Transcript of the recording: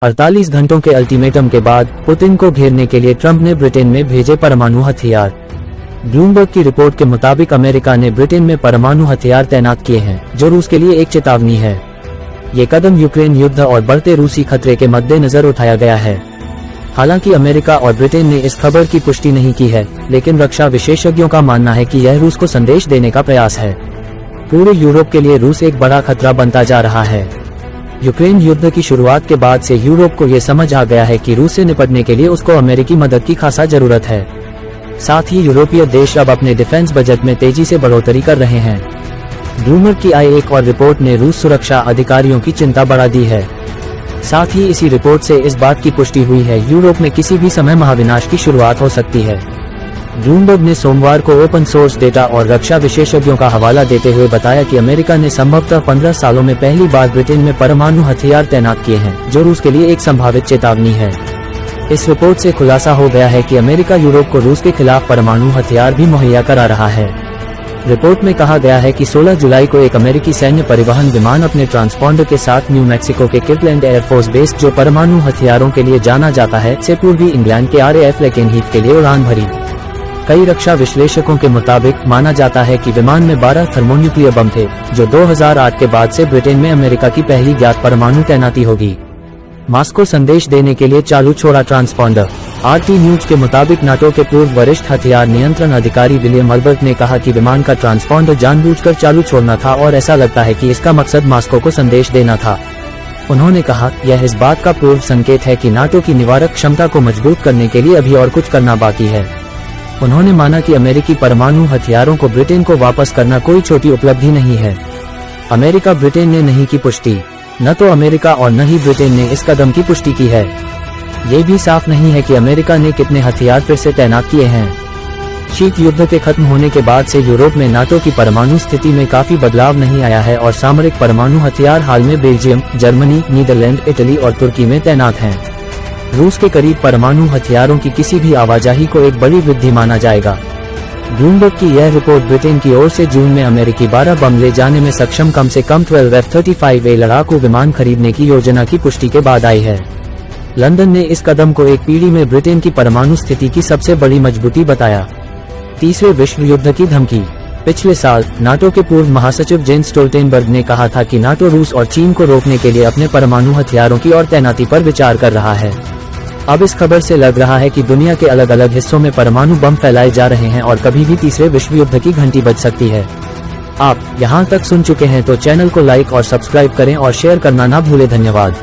48 घंटों के अल्टीमेटम के बाद पुतिन को घेरने के लिए ट्रंप ने ब्रिटेन में भेजे परमाणु हथियार। ब्लूमबर्ग की रिपोर्ट के मुताबिक अमेरिका ने ब्रिटेन में परमाणु हथियार तैनात किए हैं, जो रूस के लिए एक चेतावनी है। ये कदम यूक्रेन युद्ध और बढ़ते रूसी खतरे के मद्देनजर उठाया गया है। हालांकि अमेरिका और ब्रिटेन ने इस खबर की पुष्टि नहीं की है, लेकिन रक्षा विशेषज्ञों का मानना है कि यह रूस को संदेश देने का प्रयास है। पूरे यूरोप के लिए रूस एक बड़ा खतरा बनता जा रहा है। यूक्रेन युद्ध की शुरुआत के बाद से यूरोप को ये समझ आ गया है कि रूस से निपटने के लिए उसको अमेरिकी मदद की खासा जरूरत है। साथ ही यूरोपीय देश अब अपने डिफेंस बजट में तेजी से बढ़ोतरी कर रहे हैं। ब्लूमबर्ग की आई एक और रिपोर्ट ने रूस सुरक्षा अधिकारियों की चिंता बढ़ा दी है। साथ ही इसी रिपोर्ट से इस बात की पुष्टि हुई है यूरोप में किसी भी समय महाविनाश की शुरुआत हो सकती है। ब्लूमबर्ग ने सोमवार को ओपन सोर्स डेटा और रक्षा विशेषज्ञों का हवाला देते हुए बताया कि अमेरिका ने संभवतः 15 सालों में पहली बार ब्रिटेन में परमाणु हथियार तैनात किए हैं, जो रूस के लिए एक संभावित चेतावनी है। इस रिपोर्ट से खुलासा हो गया है कि अमेरिका यूरोप को रूस के खिलाफ परमाणु हथियार भी मुहैया करा रहा है। रिपोर्ट में कहा गया है कि 16 जुलाई को एक अमेरिकी सैन्य परिवहन विमान अपने ट्रांसपॉन्डर के साथ न्यू मैक्सिको के किर्टलैंड एयरफोर्स बेस, जो परमाणु हथियारों के लिए जाना जाता है, से पूर्वी इंग्लैंड के RAF लेकेनहीथ के लिए उड़ान भरी। कई रक्षा विश्लेषकों के मुताबिक माना जाता है कि विमान में 12 थर्मोन्यूक्लियर बम थे, जो 2008 के बाद से ब्रिटेन में अमेरिका की पहली ज्ञात परमाणु तैनाती होगी। मॉस्को संदेश देने के लिए चालू छोड़ा ट्रांसपॉन्डर। RT न्यूज के मुताबिक नाटो के पूर्व वरिष्ठ हथियार नियंत्रण अधिकारी विलियम अल्बर्ट ने कहा कि विमान का ट्रांसपॉन्डर जानबूझकर चालू छोड़ना था और ऐसा लगता है कि इसका मकसद मॉस्को को संदेश देना था। उन्होंने कहा, यह इस बात का पूर्व संकेत है कि नाटो की निवारक क्षमता को मजबूत करने के लिए अभी और कुछ करना बाकी है। उन्होंने माना कि अमेरिकी परमाणु हथियारों को ब्रिटेन को वापस करना कोई छोटी उपलब्धि नहीं है। अमेरिका ब्रिटेन ने नहीं की पुष्टि। न तो अमेरिका और न ही ब्रिटेन ने इस कदम की पुष्टि की है। ये भी साफ नहीं है कि अमेरिका ने कितने हथियार फिर से तैनात किए हैं। शीत युद्ध के खत्म होने के बाद से यूरोप में नाटो की परमाणु स्थिति में काफी बदलाव नहीं आया है और सामरिक परमाणु हथियार हाल में बेल्जियम, जर्मनी, नीदरलैंड, इटली और तुर्की में तैनात हैं। रूस के करीब परमाणु हथियारों की किसी भी आवाजाही को एक बड़ी वृद्धि माना जाएगा। ब्लूमबर्ग की यह रिपोर्ट ब्रिटेन की ओर से जून में अमेरिकी 12 बम ले जाने में सक्षम कम से कम 12 F-35A लड़ाकू विमान खरीदने की योजना की पुष्टि के बाद आई है। लंदन ने इस कदम को एक पीढ़ी में ब्रिटेन की परमाणु स्थिति की सबसे बड़ी मजबूती बताया। तीसरे विश्व युद्ध की धमकी। पिछले साल नाटो के पूर्व महासचिव जेन्स स्टोल्टेनबर्ग ने कहा था कि नाटो रूस और चीन को रोकने के लिए अपने परमाणु हथियारों की और तैनाती पर विचार कर रहा है। अब इस खबर से लग रहा है कि दुनिया के अलग अलग हिस्सों में परमाणु बम फैलाए जा रहे हैं और कभी भी तीसरे विश्व युद्ध की घंटी बज सकती है। आप यहां तक सुन चुके हैं तो चैनल को लाइक और सब्सक्राइब करें और शेयर करना ना भूलें। धन्यवाद।